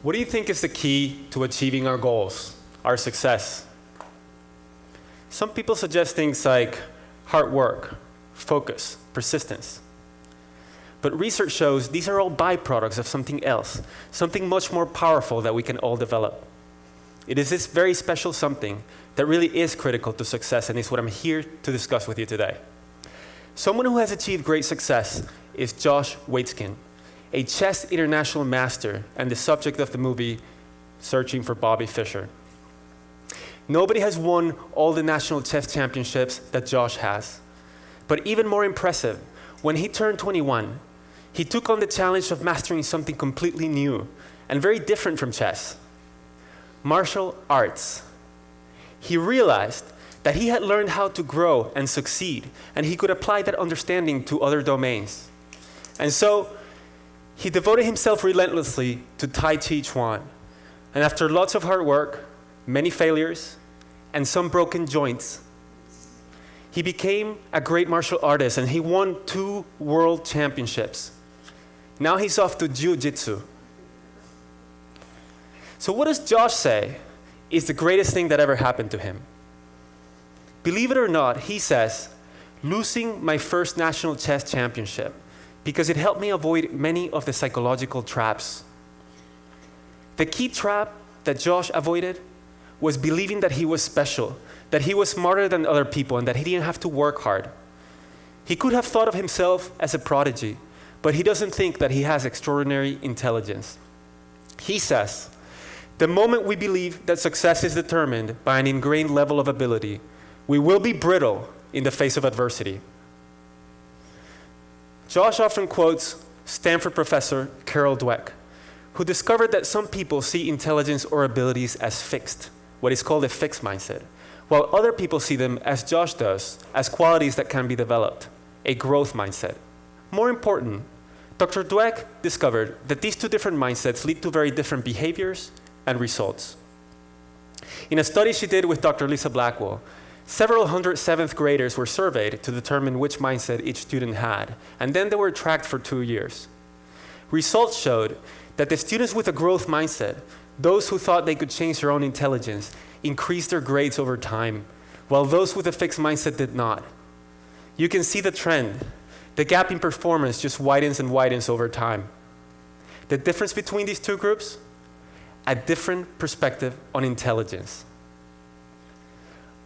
What do you think is the key to achieving our goals, our success? Some people suggest things like hard work, focus, persistence. But research shows these are all byproducts of something else, something much more powerful that we can all develop. It is this very special something that really is critical to success, and is what I'm here to discuss with you today. Someone who has achieved great success is Josh Waitzkin, a chess international master and the subject of the movie Searching for Bobby Fischer. Nobody has won all the national chess championships that Josh has. But even more impressive, when he turned 21, he took on the challenge of mastering something completely new and very different from chess: martial arts. He realized that he had learned how to grow and succeed, and he could apply that understanding to other domains. And so, he devoted himself relentlessly to Tai Chi Chuan. And after lots of hard work, many failures, and some broken joints, he became a great martial artist, and he won 2 world championships. Now he's off to jiu-jitsu. So what does Josh say is the greatest thing that ever happened to him? Believe it or not, he says, losing my first national chess championship, because it helped me avoid many of the psychological traps. The key trap that Josh avoided was believing that he was special, that he was smarter than other people, and that he didn't have to work hard. He could have thought of himself as a prodigy, but he doesn't think that he has extraordinary intelligence. He says, the moment we believe that success is determined by an ingrained level of ability, we will be brittle in the face of adversity. Josh often quotes Stanford professor Carol Dweck, who discovered that some people see intelligence or abilities as fixed, what is called a fixed mindset, while other people see them, as Josh does, as qualities that can be developed, a growth mindset. More important, Dr. Dweck discovered that these 2 different mindsets lead to very different behaviors and results. In a study she did with Dr. Lisa Blackwell, several hundred 7th graders were surveyed to determine which mindset each student had, and then they were tracked for 2 years. Results showed that the students with a growth mindset, those who thought they could change their own intelligence, increased their grades over time, while those with a fixed mindset did not. You can see the trend. The gap in performance just widens and widens over time. The difference between these 2 groups? A different perspective on intelligence.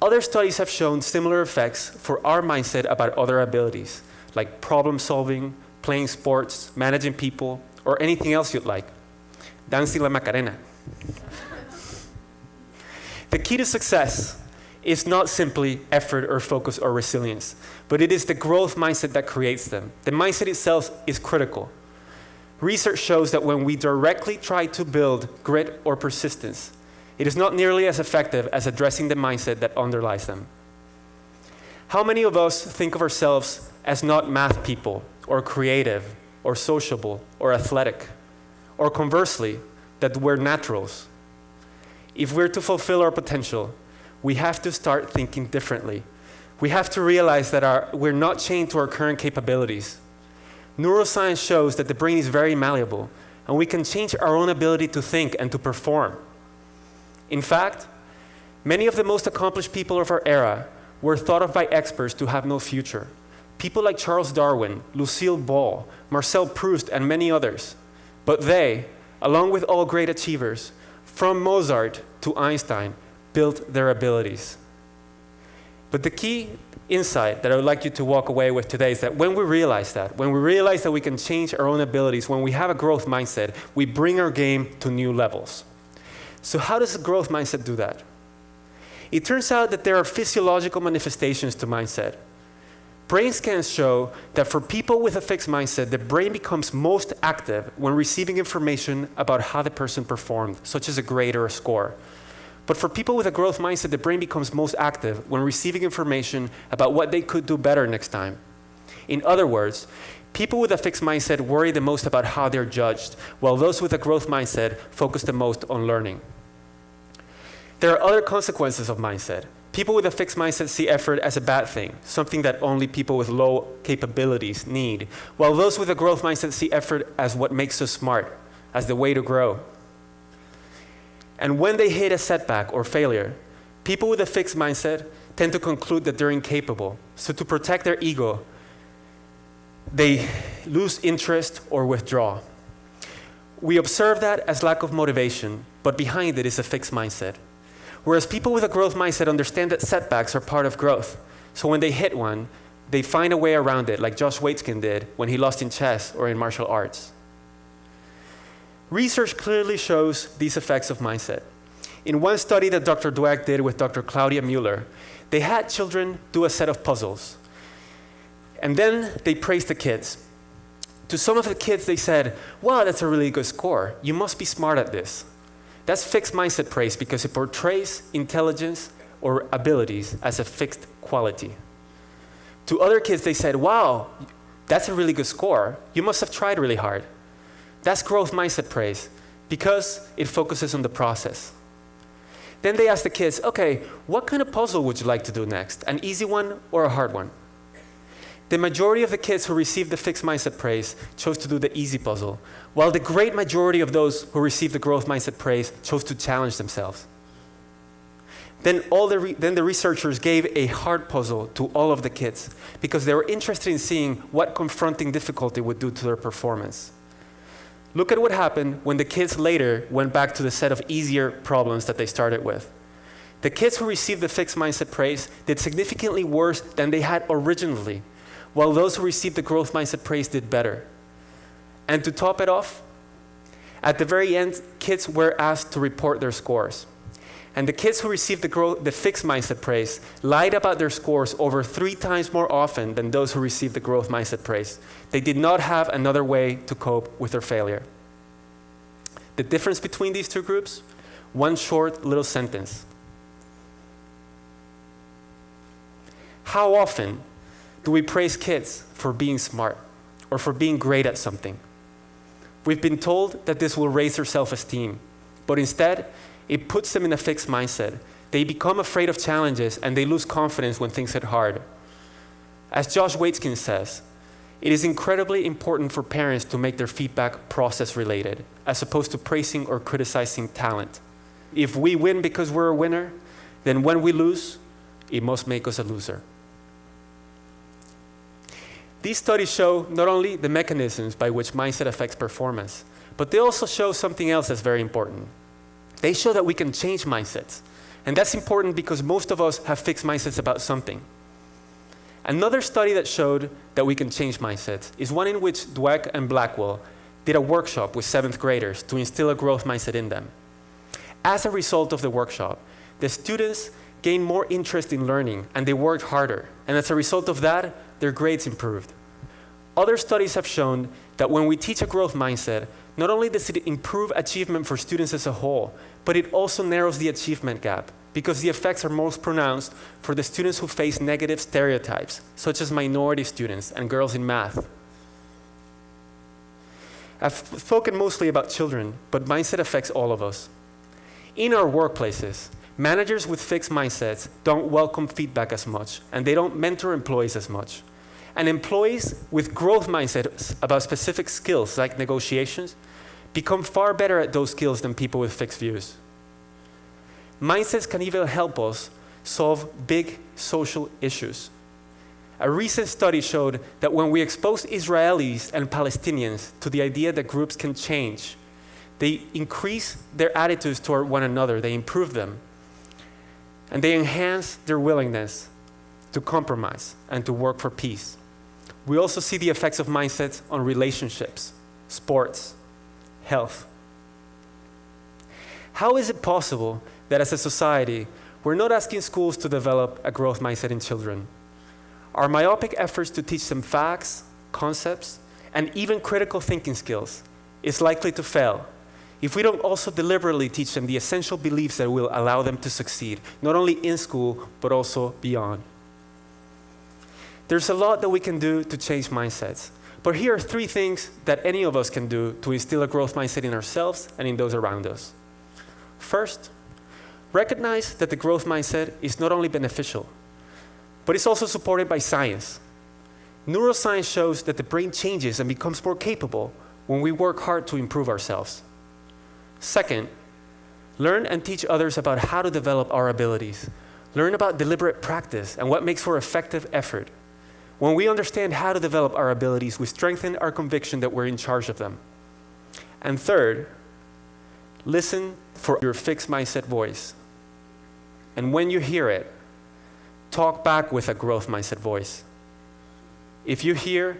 Other studies have shown similar effects for our mindset about other abilities, like problem solving, playing sports, managing people, or anything else you'd like. Dancing la Macarena. The key to success is not simply effort or focus or resilience, but it is the growth mindset that creates them. The mindset itself is critical. Research shows that when we directly try to build grit or persistence, it is not nearly as effective as addressing the mindset that underlies them. How many of us think of ourselves as not math people, or creative, or sociable, or athletic? Or conversely, that we're naturals? If we're to fulfill our potential, we have to start thinking differently. We have to realize that we're not chained to our current capabilities. Neuroscience shows that the brain is very malleable, and we can change our own ability to think and to perform. In fact, many of the most accomplished people of our era were thought of by experts to have no future. People like Charles Darwin, Lucille Ball, Marcel Proust, and many others. But they, along with all great achievers, from Mozart to Einstein, built their abilities. But the key insight that I would like you to walk away with today is that when we realize that we can change our own abilities, when we have a growth mindset, we bring our game to new levels. So how does a growth mindset do that? It turns out that there are physiological manifestations to mindset. Brain scans show that for people with a fixed mindset, the brain becomes most active when receiving information about how the person performed, such as a grade or a score. But for people with a growth mindset, the brain becomes most active when receiving information about what they could do better next time. In other words, people with a fixed mindset worry the most about how they're judged, while those with a growth mindset focus the most on learning. There are other consequences of mindset. People with a fixed mindset see effort as a bad thing, something that only people with low capabilities need, while those with a growth mindset see effort as what makes us smart, as the way to grow. And when they hit a setback or failure, people with a fixed mindset tend to conclude that they're incapable. So to protect their ego, they lose interest or withdraw. We observe that as lack of motivation, but behind it is a fixed mindset. Whereas people with a growth mindset understand that setbacks are part of growth. So when they hit one, they find a way around it, like Josh Waitzkin did when he lost in chess or in martial arts. Research clearly shows these effects of mindset. In one study that Dr. Dweck did with Dr. Claudia Mueller, they had children do a set of puzzles. And then they praised the kids. To some of the kids, they said, wow, that's a really good score. You must be smart at this. That's fixed mindset praise because it portrays intelligence or abilities as a fixed quality. To other kids, they said, wow, that's a really good score. You must have tried really hard. That's growth mindset praise because it focuses on the process. Then they asked the kids, okay, what kind of puzzle would you like to do next? An easy one or a hard one? The majority of the kids who received the fixed mindset praise chose to do the easy puzzle, while the great majority of those who received the growth mindset praise chose to challenge themselves. Then the researchers gave a hard puzzle to all of the kids because they were interested in seeing what confronting difficulty would do to their performance. Look at what happened when the kids later went back to the set of easier problems that they started with. The kids who received the fixed mindset praise did significantly worse than they had originally, while those who received the growth mindset praise did better. And to top it off, at the very end, kids were asked to report their scores. And the kids who received the fixed mindset praise lied about their scores over 3 times more often than those who received the growth mindset praise. They did not have another way to cope with their failure. The difference between these two groups? One short little sentence. How often do we praise kids for being smart or for being great at something? We've been told that this will raise their self-esteem, but instead, it puts them in a fixed mindset. They become afraid of challenges and they lose confidence when things get hard. As Josh Waitzkin says, it is incredibly important for parents to make their feedback process related, as opposed to praising or criticizing talent. If we win because we're a winner, then when we lose, it must make us a loser. These studies show not only the mechanisms by which mindset affects performance, but they also show something else that's very important. They show that we can change mindsets. And that's important because most of us have fixed mindsets about something. Another study that showed that we can change mindsets is one in which Dweck and Blackwell did a workshop with 7th graders to instill a growth mindset in them. As a result of the workshop, the students gained more interest in learning and they worked harder. And as a result of that, their grades improved. Other studies have shown that when we teach a growth mindset, not only does it improve achievement for students as a whole, but it also narrows the achievement gap because the effects are most pronounced for the students who face negative stereotypes, such as minority students and girls in math. I've spoken mostly about children, but mindset affects all of us. In our workplaces, managers with fixed mindsets don't welcome feedback as much, and they don't mentor employees as much. And employees with growth mindsets about specific skills like negotiations become far better at those skills than people with fixed views. Mindsets can even help us solve big social issues. A recent study showed that when we expose Israelis and Palestinians to the idea that groups can change, they increase their attitudes toward one another, they improve them, and they enhance their willingness to compromise and to work for peace. We also see the effects of mindsets on relationships, sports, health. How is it possible that as a society, we're not asking schools to develop a growth mindset in children? Our myopic efforts to teach them facts, concepts, and even critical thinking skills is likely to fail if we don't also deliberately teach them the essential beliefs that will allow them to succeed, not only in school, but also beyond. There's a lot that we can do to change mindsets, but here are 3 things that any of us can do to instill a growth mindset in ourselves and in those around us. First, recognize that the growth mindset is not only beneficial, but it's also supported by science. Neuroscience shows that the brain changes and becomes more capable when we work hard to improve ourselves. Second, Learn and teach others about how to develop our abilities. Learn about deliberate practice and what makes for effective effort. When we understand how to develop our abilities, we strengthen our conviction that we're in charge of them. And third, listen for your fixed mindset voice. And when you hear it, talk back with a growth mindset voice. If you hear,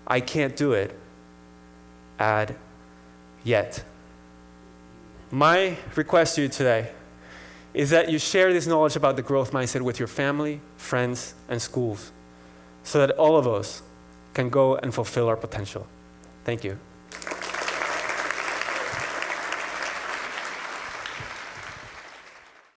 I can't do it, add, yet. My request to you today is that you share this knowledge about the growth mindset with your family, friends, and schools, so that all of us can go and fulfill our potential. Thank you.